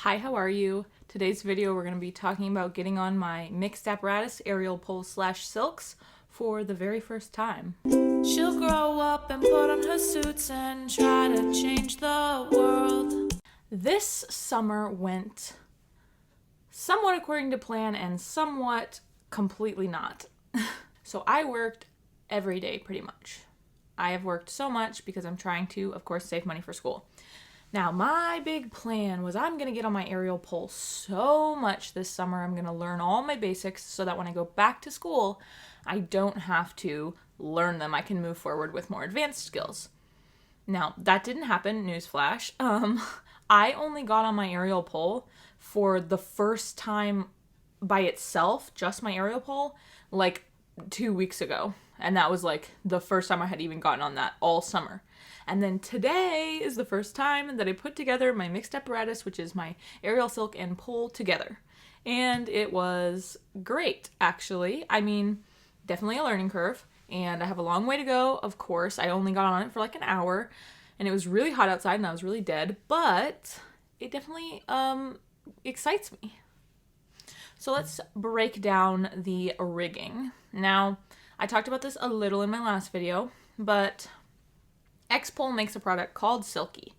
Hi, how are you? Today's video we're going to be talking about getting on my mixed apparatus aerial pole slash silks for the very first time. She'll grow up and put on her suits and try to change the world. This summer went somewhat according to plan and somewhat completely not. So I worked every day pretty much. I have worked so much because I'm trying to, of course, save money for school. Now, my big plan was I'm going to get on my aerial pole so much this summer. I'm going to learn all my basics so that when I go back to school, I don't have to learn them. I can move forward with more advanced skills. Now, that didn't happen, newsflash. I only got on my aerial pole for the first time by itself, just my aerial pole, like 2 weeks ago. And that was like the first time I had even gotten on that all summer. And then today is the first time that I put together my mixed apparatus, which is my aerial silk and pole together. And it was great, actually. I mean, definitely a learning curve. And I have a long way to go, of course. I only got on it for like an hour. And it was really hot outside and I was really dead. But it definitely excites me. So let's break down the rigging. Now, I talked about this a little in my last video, but X-Pole makes a product called Silky.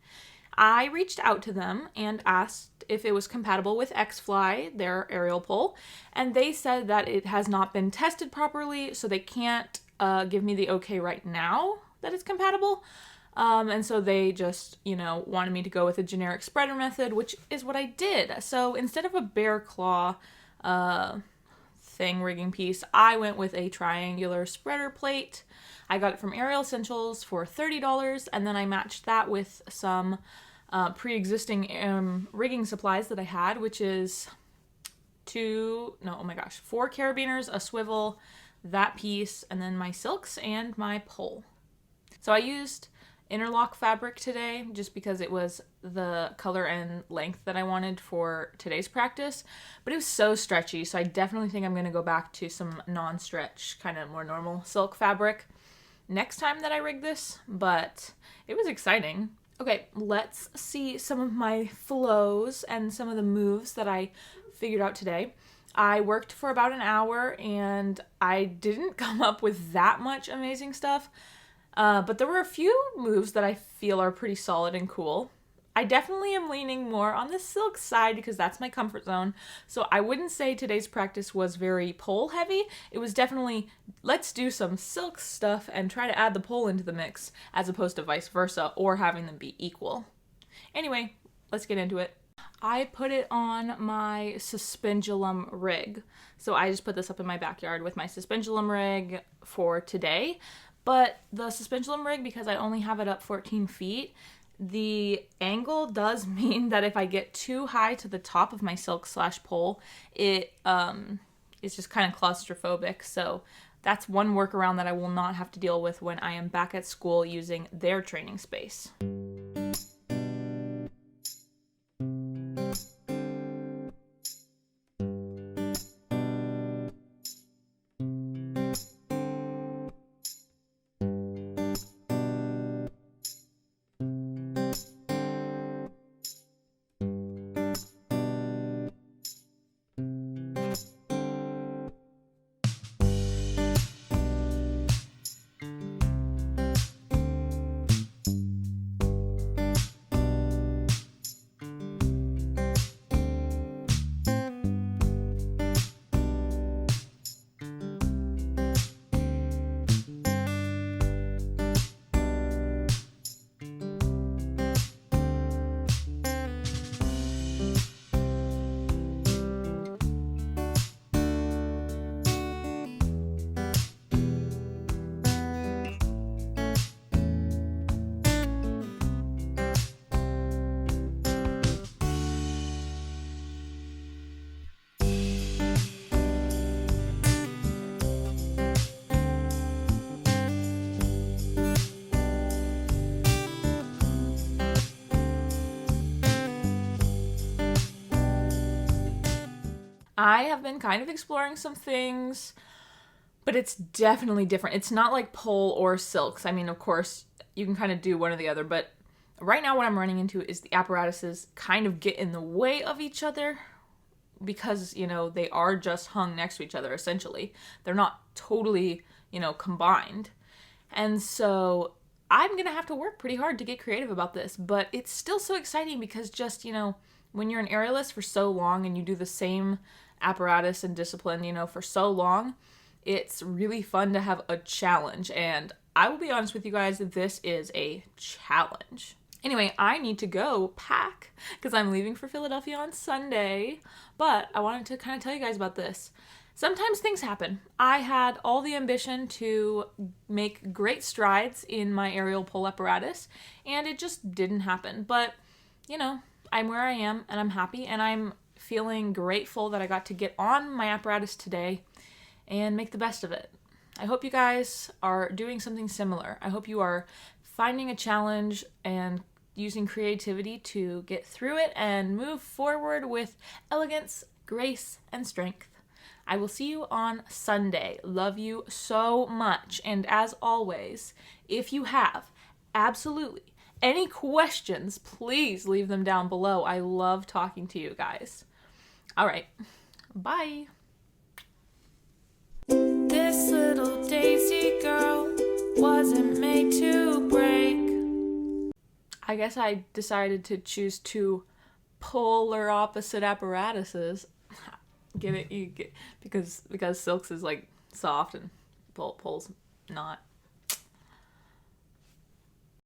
I reached out to them and asked if it was compatible with X-Fly, their aerial pole, and they said that it has not been tested properly, so they can't give me the okay right now that it's compatible. And so they just, wanted me to go with a generic spreader method, which is what I did. So instead of a bear claw rigging piece, I went with a triangular spreader plate. I got it from Aerial Essentials for $30, and then I matched that with some pre-existing rigging supplies that I had, which is 4 carabiners, a swivel, that piece, and then my silks and my pole. So I used interlock fabric today just because it was the color and length that I wanted for today's practice, but it was so stretchy, so I definitely think I'm going to go back to some non-stretch, kind of more normal silk fabric next time that I rig this, but it was exciting. Okay, let's see some of my flows and some of the moves that I figured out today. I worked for about an hour and I didn't come up with that much amazing stuff. But there were a few moves that I feel are pretty solid and cool. I definitely am leaning more on the silk side because that's my comfort zone. So I wouldn't say today's practice was very pole heavy. It was definitely, let's do some silk stuff and try to add the pole into the mix as opposed to vice versa or having them be equal. Anyway, let's get into it. I put it on my suspendulum rig. So I just put this up in my backyard with my suspendulum rig for today. But the suspendulum rig, because I only have it up 14 feet, the angle does mean that if I get too high to the top of my silk / pole, it is just kind of claustrophobic. So that's one workaround that I will not have to deal with when I am back at school using their training space. I have been kind of exploring some things, but it's definitely different. It's not like pole or silks. I mean, of course, you can kind of do one or the other, but right now what I'm running into is the apparatuses kind of get in the way of each other because, you know, they are just hung next to each other, essentially. They're not totally, you know, combined. And so I'm going to have to work pretty hard to get creative about this, but it's still so exciting because just, you know, when you're an aerialist for so long and you do the same apparatus and discipline, you know, for so long, it's really fun to have a challenge. And I will be honest with you guys, this is a challenge. Anyway, I need to go pack because I'm leaving for Philadelphia on Sunday, but I wanted to kind of tell you guys about this. Sometimes things happen. I had all the ambition to make great strides in my aerial pole apparatus, and it just didn't happen. But, you know, I'm where I am, and I'm happy, and I'm feeling grateful that I got to get on my apparatus today and make the best of it. I hope you guys are doing something similar. I hope you are finding a challenge and using creativity to get through it and move forward with elegance, grace, and strength. I will see you on Sunday. Love you so much. And as always, if you have absolutely any questions, please leave them down below. I love talking to you guys. All right. Bye. This little daisy girl wasn't made to break. I guess I decided to choose two polar opposite apparatuses. Get it? You get because Silks is like soft and pole's not.